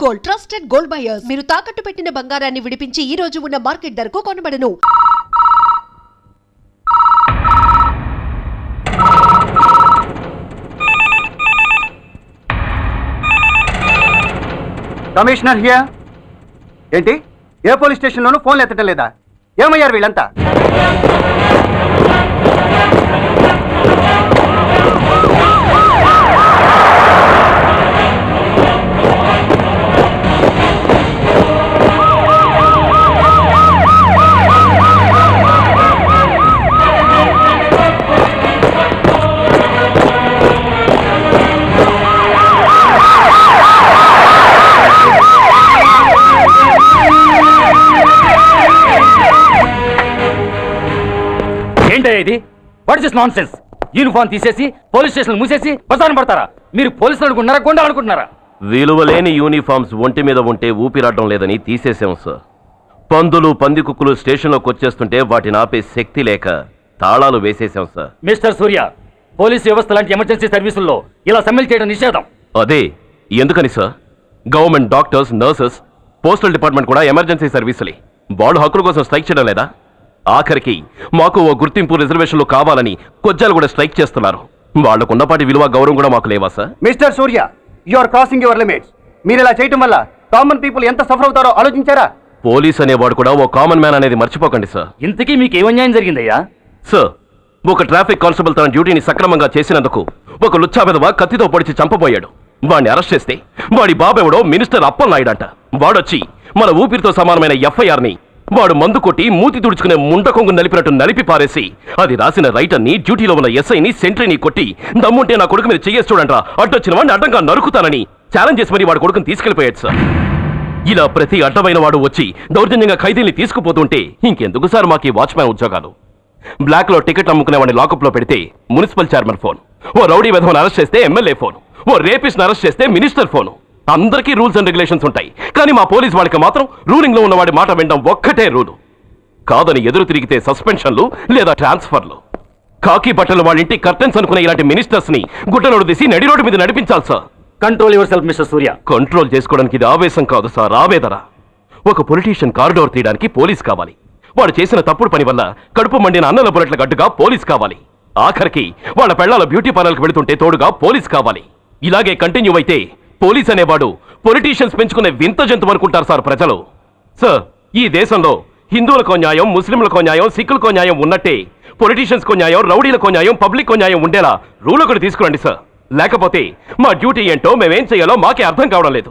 Gold, trusted gold buyers. మీరు తాకట్టు పెట్టిన బంగారాన్ని విడిపించి ఈ రోజు ఉన్న మార్కెట్ ధరకు కొనబడను. Commissioner here. ఏంటి, ఏ పోలీస్ స్టేషన్లోనూ ఫోన్లు ఎత్తడం లేదా? ఏమయ్యారు వీళ్ళంతా? ఇది వాట్ ఇస్ నాన్సెన్స్? యూనిఫామ్ తీసేసి పోలీస్ స్టేషన్ మూసేసి బజారు పడతారా? మీరు పోలీసులు అనుకుంటున్నారా, గుండా అనుకుంటున్నారా? విలువలేని యూనిఫామ్స్ ఒంటి మీద ఉంటే ఊపిరాడడం లేదని తీసేసాం సార్. పందులు పందికుక్కులు స్టేషన్లోకి వచ్చేస్తుంటే వాటిని ఆపే శక్తి లేక తాళాలు వేసేసాం సార్. మిస్టర్ సూర్య, పోలీస్ వ్యవస్థ లాంటి ఎమర్జెన్సీ సర్వీసుల్లో ఇలా సమ్మెలు చేయడం నిషేధం. అదే ఎందుకని sir? Government doctors, nurses, postal department కూడా ఎమర్జెన్సీ సర్వీసులే. వాళ్ళు హక్కుల కోసం స్ట్రైక్ చేయడం లేదా? ఆఖరికి మాకు ఓ గుర్తింపు రిజర్వేషన్లు కావాలని కొజ్జాలు కూడా స్ట్రైక్ చేస్తున్నారు. వాళ్లకున్నపాటి విలువ గౌరవం కూడా మాకు లేవా sir? Mister Surya, you are crossing your limits. మీరు ఇలా చేయటం వల్ల కామన్ పీపుల్ ఎంత సఫర్ అవుతారో ఆలోచించారా? పోలీస్ అనేవాడు కూడా ఓ కామన్ మ్యాన్ అనేది మర్చిపోకండి సార్. ఇంతకీ మీకు ఏం అన్యాయం జరిగిందయ్యా? సార్, ఒక ట్రాఫిక్ కానిస్టేబుల్ తన డ్యూటీని సక్రమంగా చేసినందుకు ఒక లుచ్చా విధవ కత్తితో పొడిచి చంపబోయాడు. వాడిని అరెస్ట్ చేస్తే వాడి బాబెవడో మినిస్టర్ అప్పలనాయుడు అంట. వాడొచ్చి మన ఊపిరితో సమానమైన ఎఫ్ఐఆర్ని వాడు మందు కొట్టి మూతి తుడుచుకునే ముండకొంగు నలిపినట్టు నలిపి పారేసి అది రాసిన రైటర్ని, డ్యూటీలో ఉన్న ఎస్ఐని, సెంట్రీని కొట్టి దమ్ముంటే నా కొడుకు మీద చెయ్యేసి చూడంట్రా, అడ్డొచ్చిన వాడిని అడ్డంగా నరుకుతానని ఛాలెంజ్ చేసి మరి వాడు కొడుకుని తీసుకెళ్లిపోయాడు సార్. ఇలా ప్రతి అడ్డమైన వాడు వచ్చి దౌర్జన్యంగా ఖైదీల్ని తీసుకుపోతుంటే ఇంకెందుకు సార్ మాకు ఈ వాచ్మ్యాన్ ఉద్యోగాలు? బ్లాక్ లో టికెట్ అమ్ముకునే వాడిని లాకప్ లో పెడితే మున్సిపల్ చైర్మన్ ఫోన్, ఓ రౌడీ విధవను అరెస్ట్ చేస్తే ఎమ్మెల్యే ఫోన్, ఓ రేపిస్ట్ అరెస్ట్ చేస్తే మినిస్టర్ ఫోను. అందరికీ రూల్స్ అండ్ రెగ్యులేషన్స్ ఉంటాయి, కానీ మా పోలీస్ వాళ్ళకి మాత్రం రూలింగ్ లో ఉన్న వాడి మాట వినడం ఒక్కటే రూలు. కాదని ఎదురు తిరిగితే సస్పెన్షన్లు లేదా ట్రాన్స్ఫర్లు. కాకి బట్టలు వాళ్ళ ఇంటి కర్టెన్స్ అనుకునే ఇలాంటి మినిస్టర్స్ ని గుడ్డలోడు తీసి నడి రోడ్డు మీద నడిపించాలి sir. Control your self mister Surya. Control చేసుకోవడానికి ఇది ఆవేశం కాదు సార్, ఆవేదన. ఒక పొలిటీషియన్ కారిడోర్ తీయడానికి పోలీస్ కావాలి. వాడు చేసిన తప్పుడు పని వల్ల కడుపు మండిన అన్నల బుల్లెట్ల గడ్డుగా పోలీస్ కావాలి. ఆఖరికి వాళ్ళ పెళ్లాల బ్యూటీ పార్లర్కి వెళుతుంటే తోడుగా పోలీస్ కావాలి. ఇలాగే కంటిన్యూ అయితే పోలీస్ అనేవాడు పొలిటీషియన్స్ పెంచుకునే వింత జంతువు అనుకుంటారు సార్ ప్రజలు. సార్, ఈ దేశంలో హిందువులకో న్యాయం, ముస్లింలకో న్యాయం, సిక్కులకో న్యాయం ఉన్నట్టే పొలిటీషియన్స్కో న్యాయం, రౌడీలకో న్యాయం, పబ్లిక్కో న్యాయం ఉండేలా రూల్ ఒకటి తీసుకురండి సార్. లేకపోతే మా డ్యూటీ ఏంటో మేమేం చేయాలో మాకే అర్థం కావడం లేదు.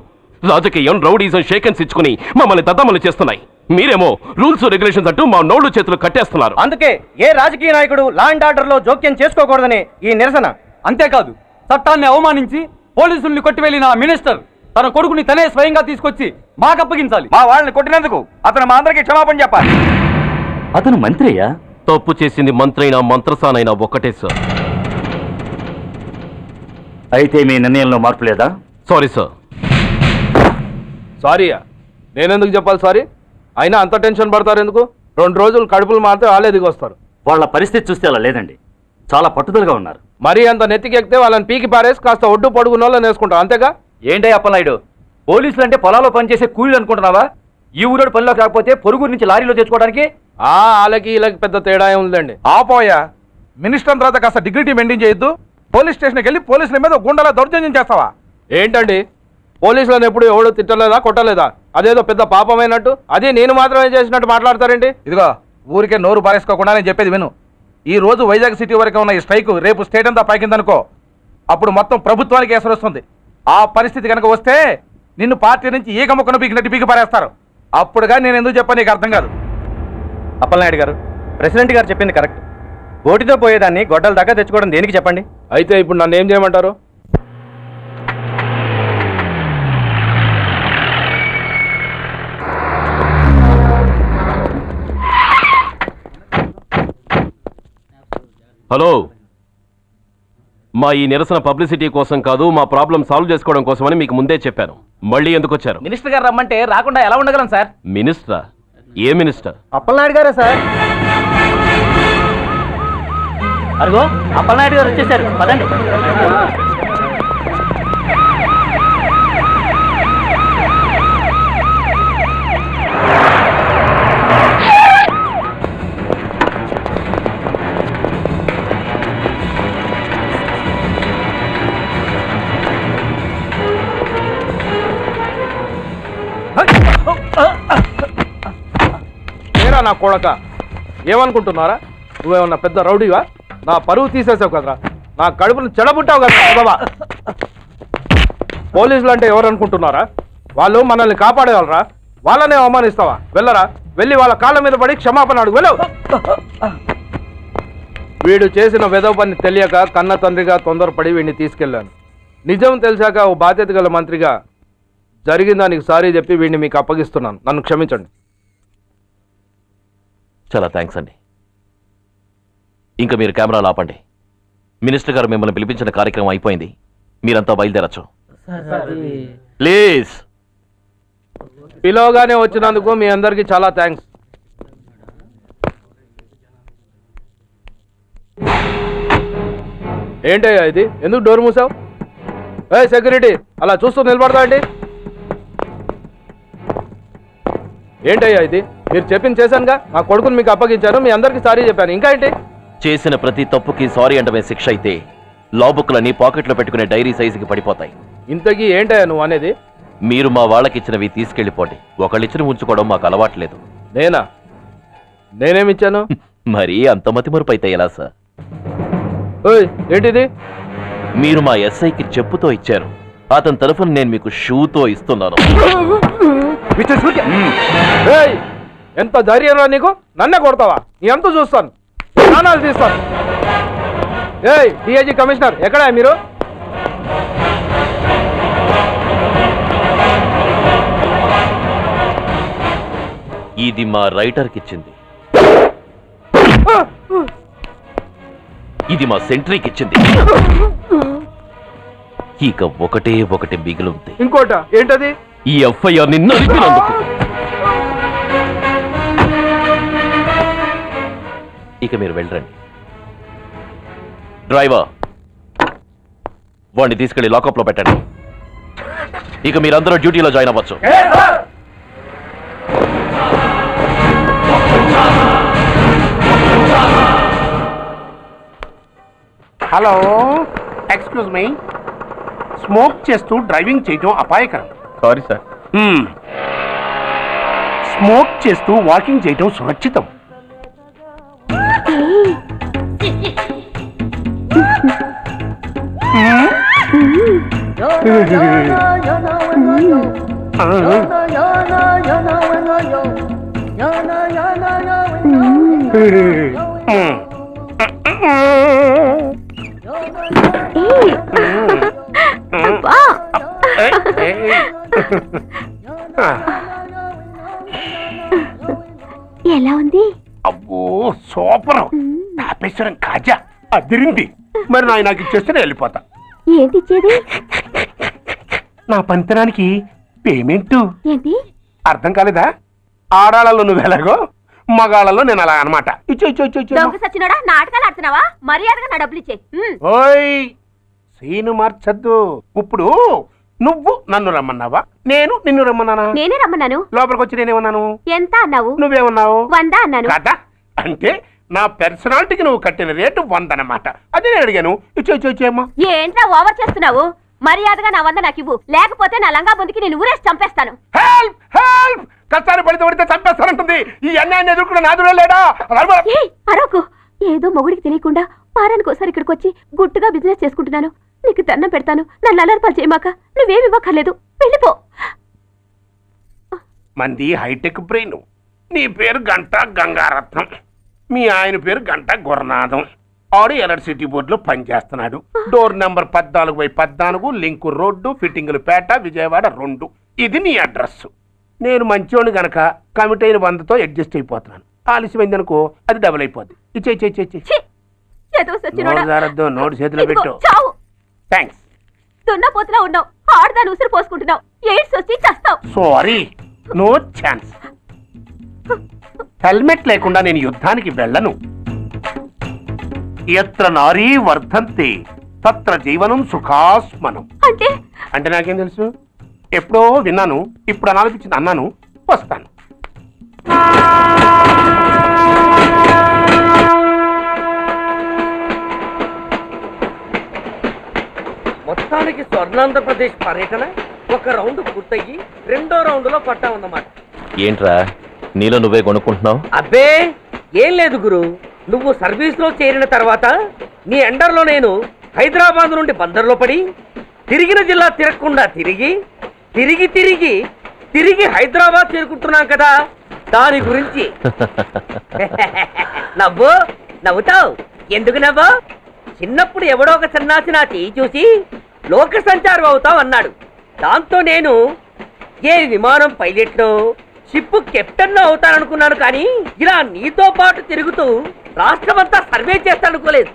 రాజకీయం, రౌడీజం షేకెన్స్ ఇచ్చుకుని మమ్మల్ని దద్దమలు చేస్తున్నాయి. మీరేమో రూల్స్ రెగ్యులేషన్స్ అంటూ మా నోళ్లు చేతులు కట్టేస్తున్నారు. అందుకే ఏ రాజకీయ నాయకుడు లా అండ్ ఆర్డర్ లో జోక్యం చేసుకోకూడదని ఈ నిరసన. అంతేకాదు, చట్టాన్ని అవమానించి పోలీసుల్ని కొట్టివెళ్లిన మినిస్టర్ తన కొడుకుని తనే స్వయంగా తీసుకొచ్చి మాకు అప్పగించాలి. మా వాళ్ళని కొట్టినందుకు అతను మా అందరికీ క్షమాపణ చెప్పాలి. అతను మంత్రి అయ్యా? తప్పు చేసింది మంత్రైనా మంత్రసానైనా ఒక్కటే సార్. అయితే మీ నిర్ణయంలో మార్పు లేదా? Sorry sir. సారీయా? నేనెందుకు చెప్పాలి సారీ? అయినా అంత టెన్షన్ పడతారు ఎందుకు? 2 రోజులు కడుపులు మారితే వాళ్ళే దిగొస్తారు. వాళ్ళ పరిస్థితి చూస్తే అలా లేదండి, చాలా పట్టుదలగా ఉన్నారు. మరీ అంత నెత్తికెక్కితే వాళ్ళని పీకి పారేసి కాస్త ఒడ్డు పొడుగున్న వాళ్ళని వేసుకుంటారు, అంతేగా? ఏంటే అప్పలనాయుడు, పోలీసులు అంటే పొలాల్లో పనిచేసే కూలీలు అనుకుంటున్నావా? ఈ ఊరోడు పనిలోకి రాకపోతే పొరుగు నుంచి లారీలో తెచ్చుకోవడానికి వాళ్ళకి వీళ్ళకి పెద్ద తేడా ఉందండి. ఆపోయా, మినిస్టర్ తర్వాత కాస్త డిగ్నిటీ మెయింటైన్ చేయొద్దు. పోలీస్ స్టేషన్కి వెళ్ళి పోలీసుల మీద గుండెలా దౌర్జన్యం చేస్తావా? ఏంటండి, పోలీసులను ఎప్పుడు ఎవడు తిట్టలేదా, కొట్టలేదా? అదేదో పెద్ద పాపమైనట్టు, అది నేను మాత్రమే చేసినట్టు మాట్లాడతారేంటి? ఇదిగో, ఊరికే నోరు పారేసుకోకుండా నేను చెప్పేది విను. ఈ రోజు వైజాగ్ సిటీ వరకు ఉన్న ఈ స్ట్రైక్ రేపు స్టేట్ అంతా పైకిందనుకో, అప్పుడు మొత్తం ప్రభుత్వానికి ఎసరు వస్తుంది. ఆ పరిస్థితి కనుక వస్తే నిన్ను పార్టీ నుంచి ఈగ ముక్కను పీకినట్టు పీకి పారేస్తారు. అప్పుడుగా నేను ఎందుకు చెప్పాను నీకు అర్థం కాదు. అప్పలనాయుడు గారు, ప్రెసిడెంట్ గారు చెప్పింది కరెక్ట్. ఓటితో పోయేదాన్ని గొడ్డల దాకా తెచ్చుకోవడం దేనికి చెప్పండి? అయితే ఇప్పుడు నన్ను ఏం చేయమంటారు? హలో, మా ఈ నిరసన పబ్లిసిటీ కోసం కాదు, మా ప్రాబ్లం సాల్వ్ చేసుకోవడం కోసమని మీకు ముందే చెప్పాను. మళ్ళీ ఎందుకు వచ్చారు? మినిస్టర్ గారు రమ్మంటే రాకుండా ఎలా ఉండగలం సార్? మినిస్టరా? ఏ మినిస్టర్? అప్పలనాయుడు గారా సార్? అరుగో అప్పలనాయుడు గారు వచ్చేసారు, పదండి. నా కొడక, ఏమనుకుంటున్నారా? నువ్వేమన్నా పెద్ద రౌడీవా? నా పరువు తీసేసావు కదరా, నా కడుపును చెడబుట్టావు కదా బాబా. పోలీసులు అంటే ఎవరు అనుకుంటున్నారా? వాళ్ళు మనల్ని కాపాడేవాళ్ళరా, వాళ్ళనే అవమానిస్తావా? వెళ్ళరా, వెళ్ళి వాళ్ళ కాళ్ళ మీద పడి క్షమాపణ అడుగు, వెళ్ళవు. వీడు చేసిన వెధవ పని తెలియక కన్న తండ్రిగా తొందరపడి వీడిని తీసుకెళ్లాను. నిజం తెలిసాక ఓ బాధ్యత గల మంత్రిగా జరిగిన దానికి సారీ చెప్పి వీడిని మీకు అప్పగిస్తున్నాను. నన్ను క్షమించండి. చాలా థ్యాంక్స్ అండి. ఇంకా మీరు కెమెరాలు ఆపండి. మినిస్టర్ గారు మిమ్మల్ని పిలిపించిన కార్యక్రమం అయిపోయింది, మీరంతా బయలుదేరచ్చు ప్లీజ్. పిలవగానే వచ్చినందుకు మీ అందరికీ చాలా థ్యాంక్స్. ఏంటయ్యా ఇది? ఎందుకు డోర్ మూసావు? ఏ సెక్యూరిటీ, అలా చూస్తూ నిలబడతా అండి. ఏంటయ్యా ఇది? మీరు చెప్పింది చేశానుగా, నా కొడుకుని మీకు అప్పగించాను, మీ అందరికీ సారీ చెప్పాను, ఇంకా ఏంటి? చేసిన ప్రతి తప్పుకి సారీ అంటమే శిక్ష అయితే లా బుక్లని పాకెట్లో పెట్టుకునే డైరీ సైజుకి పడిపోతాయి. ఇంతకీ ఏంటయ్యా నువ్వు అనేది? మీరు మా వాళ్ళకిచ్చినవి తీసుకెళ్ళిపోండి. ఒకళ్ళిచ్చిన ఉంచుకోవడం మాకు అలవాట్లేదు. నేనా? నేనేమిచ్చాను? మరీ అంత మతిమరుపు అయితే ఎలా సార్? ఓయ్, ఏంటిది? మీరు మా ఎస్ఐకి చెప్పుతో ఇచ్చారు, అతని తరఫున నేను మీకు షూతో ఇస్తున్నాను. ఏయ్, ఎంత ధైర్యంరా నీకు? నన్నే కొడతావా? నీ ఎంత చూస్తాను, ప్రాణాలు తీస్తాను. ఏయ్ డిఐజీ కమిషనర్, ఎక్కడా మీరు? ఇది మా రైటర్కి ఇచ్చింది, ఇది మా సెంట్రీకి ఇచ్చింది. ఇక ఒకటే ఒకటి మిగిలింది. ఇంకోట ఏంటది? ఈ ఎఫ్ఐఆర్ ని నలిపినందుకు. ఇక మీరు వెళ్ళండి. డ్రైవర్, వాడిని తీసుకెళ్లి లాకప్ లో పెట్టండి. ఇక మీరందరూ డ్యూటీలో జాయిన్ అవ్వచ్చు. Hello, excuse me. స్మోక్ చేస్తూ డ్రైవింగ్ చేయటం అపాయకరం. Sorry sir. స్మోక్ చేస్తూ వాకింగ్ చేయటం సురక్షితం. ఎలా ఉంది? అబ్బో సూపర్. తాపేశ్వరం కాజా అదిరింది. మరి నాకు ఇచ్చేస్తే నేను వెళ్ళిపోతా. ఏంటి ఇచ్చేది? నా పంతనానికి పేమెంట్. ఏంటి అర్థం కాలేదా? ఆడాళ్ళలో నువ్వు ఎలాగో, మగాళ్ళలో నేను అలా అనమాట. దొంగ సచ్చినోడా, నాటకాలు ఆడుతున్నావా? మర్యాదగా నా డబ్బులు ఇచ్చే. ఓయ్, సీను మార్చద్దు. ఇప్పుడు నువ్వు నన్ను రమ్మన్నావా, నేను నిన్ను రమ్మన్నానా? నేనే రమ్మన్నాను. లోపలికి వచ్చి నేనేమన్నాను? ఎంత అన్నావు? నువ్వేమన్నావు? 100 అన్నాను. కదా, అంటే నా పర్సనాలిటీకి నువ్వు కట్టిన రేటు 100 అన్నమాట. అదే నేను అడిగాను. ఇచ్చేమ్మా. ఏంట్రా ఓవర్ చేస్తున్నావు? మర్యాదగా నా 100 నాకు ఇవ్వు, లేకపోతే నా లంగా బొందికి నేను ఊరేసి చంపేస్తాను. హెల్ప్ హెల్ప్, కష్టాన్ని పడితే చంపేస్తానంటుంది. ఈ అన్యాయాన్ని ఎదుర్కొన్న నాదుడే లేడా? అరవకు. ఏదో మొగుడికి తెలియకుండా వారానికి ఒకసారి ఇక్కడికి వచ్చి గుట్టుగా బిజినెస్ చేసుకుంటున్నాను. నీకు దండం పెడతాను, నన్ను అలర్పాలు చేయమాక. నువ్వేమి ఇవ్వక్కర్లేదు, వెళ్ళిపో. మంది హైటెక్ బ్రెయిన్. నీ పేరు గంటా గంగారత్నం, మీ ఆయన పేరు గంటా గురనాథం. ఆడు ఎలక్ట్రిసిటీ బోర్డులో పనిచేస్తున్నాడు. డోర్ నెంబర్ 14/14, లింకు రోడ్డు, ఫిట్టింగులు పేట, విజయవాడ 2. ఇది నీ అడ్రస్. నేను మంచోని గనక కమిట్ అయిన 100తో అడ్జస్ట్ అయిపోతున్నాను. ఆలస్యమైంది అనుకో, అది డబుల్ అయిపోద్ది. నోటు చేతిలో పెట్టు. థ్యాంక్స్. దున్నపోతులా ఉన్నావు, ఆడదాని ఉసురు పోసుకుంటున్నావు. ఎయిడ్స్ వచ్చి చస్తావు. Sorry, no chance. హెల్మెట్ లేకుండా నేను యుద్ధానికి వెళ్ళను. ఎత్ర నారీ వర్ధంతే తత్ర జీవనం సుఖాస్మనం. అంటే నాకేం తెలుసు? ఎప్పుడో విన్నాను, ఇప్పుడు అనాలనిపించింది అన్నాను. వస్తాను. మొత్తానికి స్వర్ణాంధ్రప్రదేశ్ పర్యటన ఒక రౌండ్ పూర్తయ్యి 2వ రౌండ్ లో పట్టా ఉన్నమాట. ఏంట్రా నీలో నువ్వే కొనుక్కుంటున్నావు? అబ్బే ఏం లేదు గురు, నువ్వు సర్వీస్ లో చేరిన తర్వాత నీ అండర్లో నేను హైదరాబాద్ నుండి బందర్లో పడి తిరిగిన జిల్లా తిరగకుండా తిరిగి తిరిగి తిరిగి తిరిగి హైదరాబాద్ చేరుకుంటున్నాం కదా, దాని గురించి. నవ్వు నవ్వుతావు ఎందుకు నవ్వు? చిన్నప్పుడు ఎవడో ఒక సన్నాసి నా చేయి చూసి లోక సంచారం అవుతావు అన్నాడు. దాంతో నేను ఏ విమానం పైలట్నో షిప్ కెప్టెన్ అవుతాననుకున్నాను, కానీ ఇలా నీతో పాటు తిరుగుతూ రాష్ట్రమంతా సర్వే చేస్తానుకోలేదు.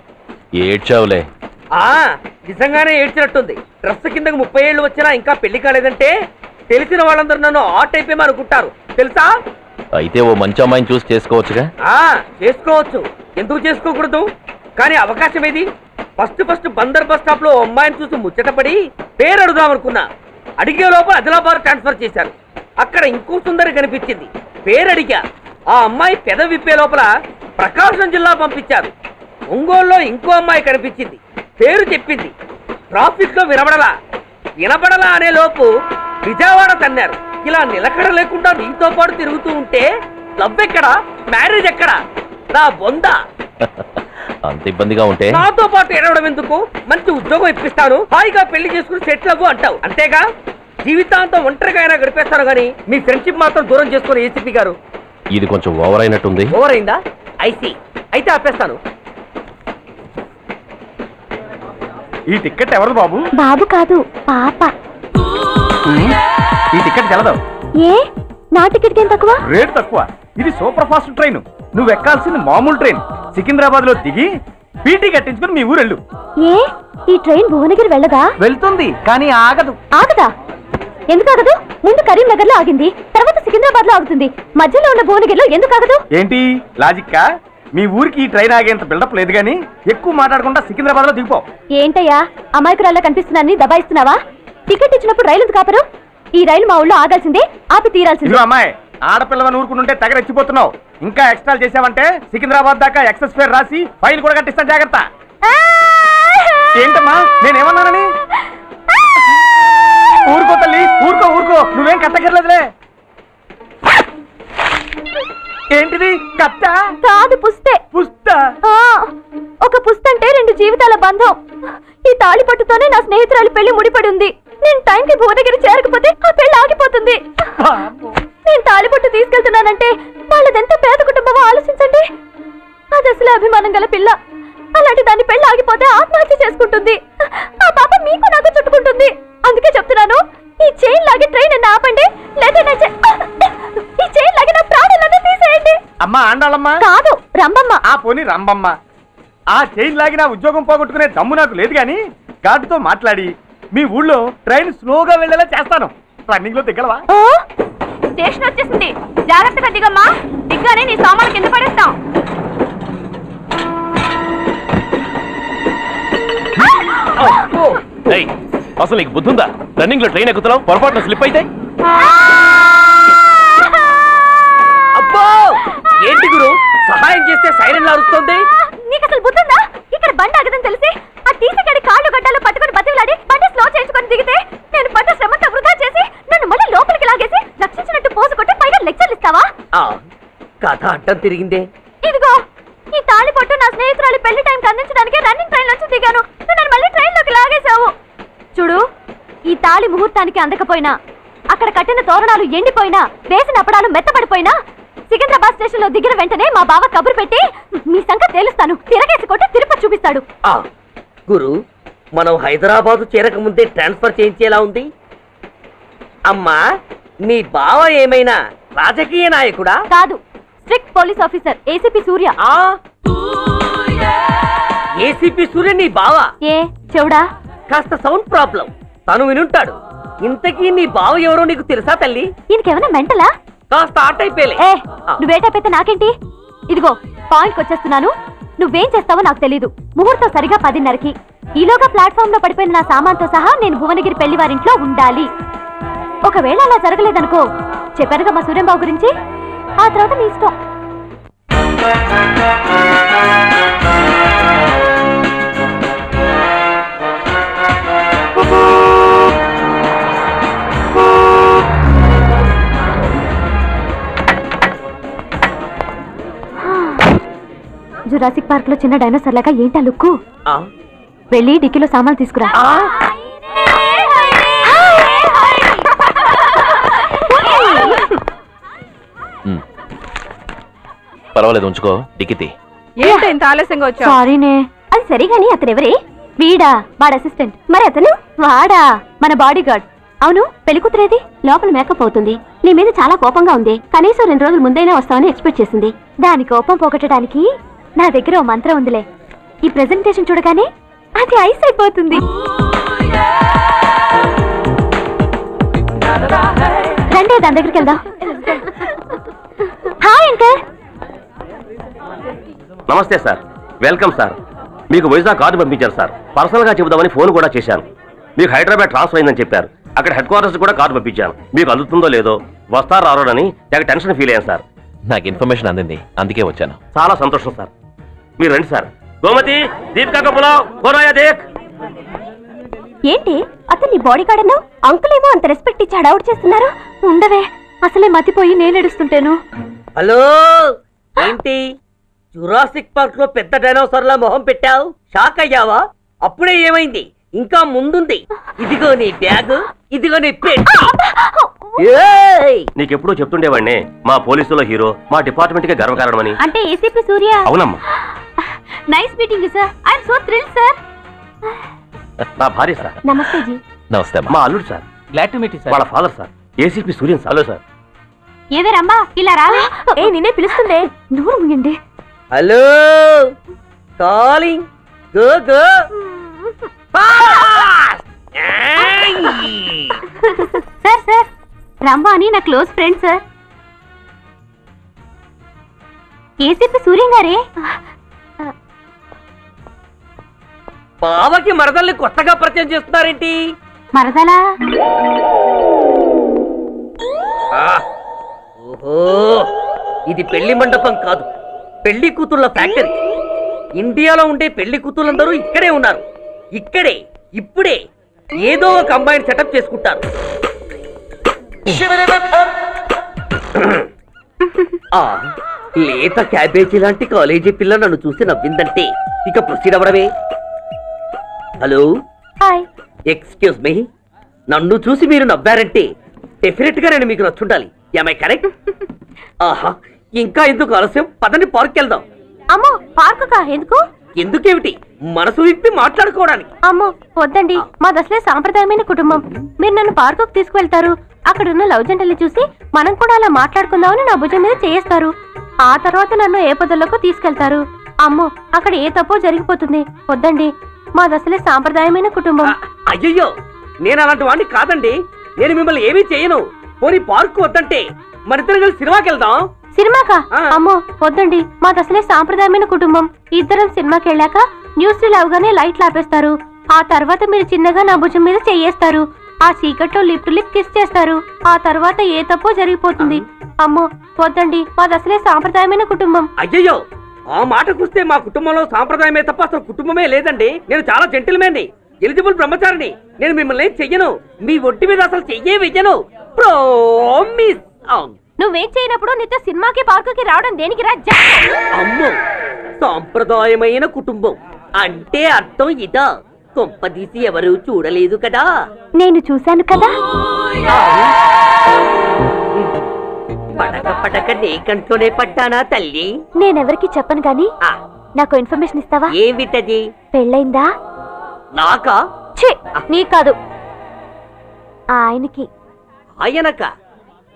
ఏడ్చావులే. నిజంగానే ఏడ్చినట్టుంది. డ్రెస్ కిందకు 30 ఏళ్ళు వచ్చినా ఇంకా పెళ్లి కాలేదంటే తెలిసిన వాళ్ళందరూ నన్ను ఆ టైప్ ఏమో అనుకుంటారు తెలుసా? అయితే ఓ మంచి అమ్మాయిని చూసి చేసుకోవచ్చుగా. చేసుకోవచ్చు, ఎందుకు చేసుకోకూడదు? కానీ అవకాశం ఏది? ఫస్ట్ బందర్ బస్ స్టాప్ లో అమ్మాయిని చూసి ముచ్చటపడి పేరు అడుగుదామనుకున్నా. అడిగే లోపల ఆదిలాబాద్ ట్రాన్స్ఫర్ చేశారు. అక్కడ ఇంకో సుందరి కనిపించింది, పేరు అడిగా. ఆ అమ్మాయి పెద విప్పే లోపల ప్రకాశం జిల్లా పంపించారు. ఒంగోలులో ఇంకో అమ్మాయి కనిపించింది, పేరు చెప్పింది. ట్రాఫిక్ లో వినబడలా అనే లోపు విజయవాడ తన్నారు. ఇలా నిలకడ లేకుండా నీతో పాటు తిరుగుతూ ఉంటే లవ్ ఎక్కడా, మ్యారేజ్ ఎక్కడా? నా బొంద. అంత ఇబ్బందిగా ఉంటే నాతో పాటు ఎడవడం ఎందుకు? మంచి ఉద్యోగం ఇప్పిస్తాను, హాయిగా పెళ్లి చేసుకుని సెటిల్ అవ్వు అంటావు అంతేగా. జీవితాంతం ఒంటరిగా అయినా గడిపేస్తాను, కానీ మీ ఫ్రెండ్షిప్ మాత్రం దూరం చేసుకుని ఏసీపీ గారు. ఇది కొంచెం ఓవర్ అయినట్టుంది. ఓవర్ అయిందా? ఐసీ, అయితే ఆపేస్తాను. ఈ టికెట్ ఎవరు బాబు? బాబు కాదు, పాప. ఈ టికెట్ తెలదు. ఏ నా టికెట్ ఏం తక్కువ? రేటు తక్కువ. ఇది సూపర్ ఫాస్ట్ ట్రైన్. నువ్వు ఎక్కాల్సింది మామూలు ట్రైన్. సికింద్రాబాద్ లో దిగి పీటీ కట్టించుకుని మీ ఊరెళ్ళు. ఏ ఈ ట్రైన్ భువనగిరి వెళ్ళదా? వెళ్తుంది, కానీ ఆగదు. ఆగదా? ఎందుకు ఆగదు? ముందు కరీంనగర్ లో ఆగింది, తర్వాత సికింద్రాబాద్ లో ఆగుతుంది. మధ్యలో ఉన్న భువనగిరిలో ఎందుకు ఆగదు? ఏంటి లాజిక్కా? మీ ఊరికి ఈ ట్రైన్ ఆగేంత బిల్డప్ లేదు, కానీ ఎక్కువ మాట్లాడకుండా సికింద్రాబాద్ లో దిగిపో. ఏంటయ్యా అమాయకురాల్లా కనిపిస్తున్నానని దబాయిస్తున్నావా? టికెట్ ఇచ్చినప్పుడు రైలు ఎందుకు ఆపరు? ఈ రైలు మా ఊళ్ళో ఆగాల్సిందే, ఆపి తీరాల్సిందే. అమ్మాయి, ఆడపిల్లవని ఊరుకుంటుంటే తెగరెచ్చిపోతున్నావు. ఇంకా ఎక్స్ట్రాలు చేసావంటే సికింద్రాబాద్ దాకా ఎక్సెస్ ఫేర్ రాసి ఫైల్ కూడా కట్టిస్తాను, జాగ్రత్త. ఏంటమ్మా నేనేమన్నానని? ఊరుకో తల్లి, ఊరుకో, నువ్వేం కట్టగర్లేదులే. ఏంటిది? కట్ట కాదు, పుస్తే. పుస్తా? ఒక పుస్తంటే 2 జీవితాల బంధం. ఈ తాళి పట్టుతోనే నా స్నేహితురాలి పెళ్లి ముడిపడి ఉంది. నేను టైంకి భువనగిరి చేరకపోతే ఆ పెళ్లి ఆగిపోతుంది. నేను తాళిబొట్టు తీసుకెళ్తున్నానంటే వాళ్ళదెంత పేద కుటుంబమో ఆలోచించండి. అది అసలు అభిమానం గల పిల్ల. అలాంటి దాని పెళ్లి ఆగిపోతే ఆత్మహత్య చేసుకుంటుంది. ఆ పాప మీకు నాకు చుట్టుకుంటుంది. అందుకే చెప్తున్నాను, ఈ చైన్ లాగి ట్రైన్ అన్న ఆపండి, లేదా ఈ చైన్ లాగి నా ప్రాణాలన్నీ తీసేయండి. అమ్మా ఆండాళమ్మ కాదు, రంబమ్మ. ఆ పోనీ రంబమ్మ. ఆ చైన్ లాగి నా ఉద్యోగం పోగొట్టుకునే దమ్ము నాకు లేదు, కానీ గార్డుతో మాట్లాడి మీ ఊళ్ళో ట్రైన్ స్లోగా వెళ్ళేలా చేస్తాను. రన్నింగ్ లో దిగలవా? స్టేషన్ వచ్చేసింది, జాగ్రత్తగా దిగమ్మా. దిగ్గానే నీ సామాన్లు కింద పడేస్తాం. అసలు నీకు బుద్ధుందా? రన్నింగ్ లో ట్రైన్ ఎక్కుతున్నావు, పొరపాటున స్లిప్ అయితే? అబ్బో ఏంటి గురు, సహాయం చేస్తే సైరన్ అరుస్తుంది. నీకు అసలు బుద్ధుందా? ఇక్కడ బండి ఆగదని తెలిసి ఆ టీసీగాడి కాళ్ళు గడ్డలు పట్టుకుని బతిలాడి బండి స్లో చేసుకుని దిగితే నేను పడ్డ శ్రమంతా వృధా చేసి నన్ను మళ్ళీ లోపలికి లాగేసి రక్షించినట్టు పోసు కొట్టి పైగా లెక్చర్లు ఇస్తావా? కథ అడ్డం తిరిగిందే. ఇదిగో ఈ తాళి పొట్టు నా స్నేహితురాలి పెళ్లి టైంకి అందించడానికి రన్నింగ్ ట్రైన్ నుంచి దిగాను. నన్ను మళ్ళీ ట్రైన్ లోకి లాగేశావు. చూడు, ఈ తాళి ముహూర్తానికి అందకపోయినా, అక్కడ కట్టిన తోరణాలు ఎండిపోయినా, వేసిన అప్పడాలు మెత్తబడిపోయినా, సికింద్రాబాద్ స్టేషన్ లో దిగిన వెంటనే మా బావ కబురు పెట్టి మీ సంగతి తేలుస్తాను, తిరగేసి కొట్టి తిరుపతి చూపిస్తాడు. గురు, మనం హైదరాబాద్ చేరక ముందే ట్రాన్స్ఫర్ చేయించేలా ఉంది. అమ్మా, నీ బావ ఏమైనా రాజకీయ నాయకుడా? కాదు, స్ట్రిక్ట్ పోలీస్ ఆఫీసర్, ఏసీపీ సూర్య. ఏసీపీ సూర్య నీ బావ? ఏ చెవుడా? కాస్త సౌండ్ ప్రాబ్లం, తను వినుంటాడు. ఇంతకీ నీ బావ ఎవరో నీకు తెలుసా తల్లి? ఈయనకేమైనా మెంటలా? కాస్త ఆటైపోయలే. నువ్వేటైపోతే నాకేంటి? ఇదిగో పాయింట్కి వచ్చేస్తున్నాను. నువ్వేం చేస్తావో నాకు తెలీదు. ముహూర్తం సరిగా 10:30కి. ఈలోగా ప్లాట్ఫామ్ లో పడిపోయిన నా సామాన్తో సహా నేను భువనగిరి పెళ్లి వారింట్లో ఉండాలి. ఒకవేళ అలా జరగలేదనుకో, చెప్పానుగా మా సూర్యంబాబు గురించి, ఆ తర్వాత నీ ఇష్టం. జురాసిక్ పార్క్ లో చిన్న డైనోసార్ లాగా ఏంటా లుక్కు? ఆ, వెళ్ళి డిక్కీలో సామాన్లు తీసుకురా. పర్వాలేదు, ఉంచుకో. డిక్కితి ఏంటి ఇంత ఆలస్యంగా వచ్చా? సారీనే. అది సరిగాని అతను ఎవరే? వీడా, వాడు అసిస్టెంట్. మరి అతను? వాడా, మన బాడీ గార్డ్. అవును, పెళ్లి కూతురేది? లోపల మేకప్ అవుతుంది. నీ మీద చాలా కోపంగా ఉంది. కనీసం 2 రోజుల ముందైనా వస్తావని ఎక్స్పెక్ట్ చేసింది. దాని కోపం పోగొట్టడానికి నా దగ్గర ఓ మంత్రం ఉందిలే. ఈ ప్రెజెంటేషన్ చూడగానే అది ఐస్ అయిపోతుంది. రండి, దాని దగ్గరికి వెళ్దాం. Hi uncle. నమస్తే సార్, వెల్కమ్ సార్. మీకు వైజాగ్ కార్డు పంపించారు సార్. పర్సనల్గా చెబుదామని ఫోన్ కూడా చేశాను. మీకు హైదరాబాద్ ట్రాన్స్ఫర్ అయిందని చెప్పారు. అక్కడ హెడ్ క్వార్టర్స్ కూడా కార్డు పంపించాను. మీకు అందుతుందో లేదో, వస్తారో రారోడని తెగ టెన్షన్ ఫీల్ అయ్యాను సార్. నాకు ఇన్ఫర్మేషన్ అందింది, అందుకే వచ్చాను. చాలా సంతోషం సార్. మీరు రండి సార్. గోమతి, దీపికా కపులావ్, కోరాయా దేక్. ఏంటి అతన్ని బాడీ గార్డ్ అన్నావు? అంకుల్ ఏమో అంత రెస్పెక్ట్ ఇచ్చి హడావుడు చేస్తున్నారు. ఉండవే, అసలే మతిపోయి నేను ఎడుస్తుంటాను. హలో, ఏంటి జురాసిక్ పార్క్ లో పెద్ద డైనోసార్ లా మొహం పెట్టావు? షాక్ అయ్యావా? అప్పుడే ఏమైంది? ఇంకా ముందుంది. ఇదిగో నీ బ్యాగ్, ఇదిగో నీ పెట్టి. నీకెప్పుడూ చెప్తుండేవాడిని, మా పోలీసులో హీరో, మా డిపార్ట్మెంట్ కే గర్వకారణమని. అంటే ఏసీపీ సూర్య. అవునమ్మా. Nice meeting sir. I am so thrilled sir. నా భార్య సార్. నమస్తే జీ. నమస్తే. మా అల్లుడు sir. Glad to meet you sir. వాళ్ళ father sir, ACP Suryan sir. Hello sir. ఏవే రమ్మా, ఇలా రావే. ఏ నిన్నే పిలుస్తుందే. నూరు ముయండి. Hello, calling. Go go. Sir sir, రమ్మ అని నా close friend sir. ACP Suryam గారే. బావకి మరదల్ని కొత్తగా పరిచయం చేస్తున్నారేంటి? మరదలా? ఓహో, ఇది పెళ్లి మండపం కాదు, పెళ్లి కూతుళ్ళ ఫ్యాక్టరీ. ఇండియాలో ఉండే పెళ్లి కూతుళ్ళందరూ ఇక్కడే ఉన్నారు. ఇక్కడే ఇప్పుడే ఏదో ఒక అమ్మాయిని సెటప్ చేసుకుంటారు. ఆ లేత క్యాబేజీ లాంటి కాలేజీ పిల్ల నన్ను చూసి నవ్విందంటే ఇక ప్రొసీడ్ అవ్వడమే. Hello, hi. ఎక్స్క్యూజ్ మీ, నన్ను చూసి మీరు నవ్వారంటే డెఫినెట్ గా నేను మీకు నచ్చుండాలి. Am I correct? ఆహా, ఇంకా ఎందుకు ఆలస్యం? పదండి, పార్క్ వెళ్దాం. అమ్మో, పార్కు కా? ఎందుకు? ఎందుకేమిటి, మనసు విప్పి మాట్లాడుకోవడానికి. అమ్మో వద్దండి, మాది అసలే సాంప్రదాయమైన కుటుంబం. మీరు నన్ను పార్కుకు తీసుకువెళ్తారు, అక్కడున్న లవ్ జంటల్ని చూసి మనం కూడా అలా మాట్లాడుకుందామని నా భుజం మీద చేయిస్తారు. ఆ తర్వాత నన్ను ఏ పొదల్లోకి తీసుకెళ్తారు. అమ్మో, అక్కడ ఏ తప్పో జరిగిపోతుంది. వద్దండి, మాది అసలే సాంప్రదాయమైన కుటుంబం. అయ్యయ్యో, నేను అలాంటి వాడిని కాదండి. నేను మిమ్మల్ని ఏమీ చేయను. పోనీ పార్క్ వద్దంటే మరిద్దరు కలిసి సినిమాకి వెళ్దాం. సినిమాకా? అమ్మో వద్దండి, మాది అసలే సాంప్రదాయమైన కుటుంబం. ఇద్దరం సినిమాకి వెళ్ళాక న్యూస్ అవగానే లైట్లు ఆపేస్తారు. ఆ తర్వాత మీరు చిన్నగా నా భుజం మీద చెయ్యేస్తారు. ఆ చీకట్లో లిప్ టు లిప్ కిస్ చేస్తారు. ఆ తర్వాత ఏ తప్పో జరిగిపోతుంది. అమ్మో వద్దండి, మాది అసలే సాంప్రదాయమైన కుటుంబం. అయ్యయ్యో, ఆ మాటకొస్తే మా కుటుంబంలో సాంప్రదాయమే తప్ప అసలు కుటుంబమే లేదండి. నేను చాలా జెంటిల్మెన్ని, ఎలిజిబుల్ బ్రహ్మచారిని. నేను మిమ్మల్ని ఏం చెయ్యను. మీ ఒంటి మీద అసలు చెయ్యే వెయ్యను. ప్రామిస్. నువ్వేం చేయనప్పుడు నీతో సినిమాకి పార్కుకి రావడం దేనికి రా? అమ్మో, సాంప్రదాయమైన కుటుంబం అంటే అర్థం ఇదా? కొంపదీసి ఎవరు చూడలేదు కదా? నేను చూశాను కదా. పడక పడక నీ కంట్లోనే పడ్డానా తల్లి? నేనెవరికి చెప్పను గాని నాకు ఇన్ఫర్మేషన్ ఇస్తావా? ఏమిటది? పెళ్ళైందా? నాకా? ఛీ, నీ కాదు, ఆయనకి. ఆయనక?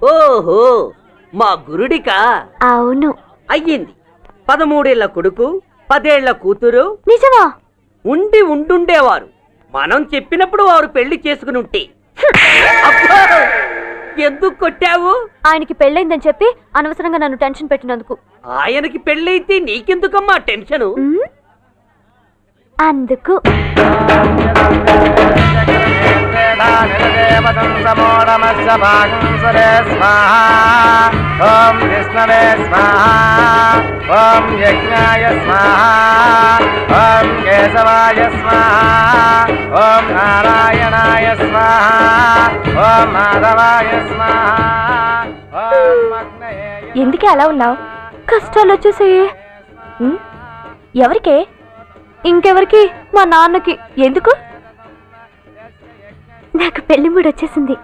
ఓహో, మా గురుడికా? అవును. అయ్యింది. 13 ఏళ్ల కొడుకు, 10 ఏళ్ల కూతురు. నిజమా? ఉండుండేవారు. మనం చెప్పినప్పుడు వారు పెళ్లి చేసుకుని ఉంటే. అబ్బా, ఎందుకు కొట్టావు? ఆయనకి పెళ్ళైందని చెప్పి అనవసరంగా నన్ను టెన్షన్ పెట్టినందుకు. ఆయనకి పెళ్ళైతే నీకెందుకమ్మా టెన్షను? అందుకు. ఓం విష్ణవే స్వాహా, ఓం యజ్ఞాయ స్వాహా, ఓం కేశవాయ స్వాహా, ఓం నారాయణాయ స్వాహా, ఓం మాధవాయ స్వాహా, ఓం అగ్నయే. ఎందుకే అలా ఉన్నావు? కష్టాలు వచ్చేసాయి. ఎవరికే? ఇంకెవరికి? మా నాన్నకి. ఎందుకు? నాకు పెళ్లి మూడు వచ్చేసింది.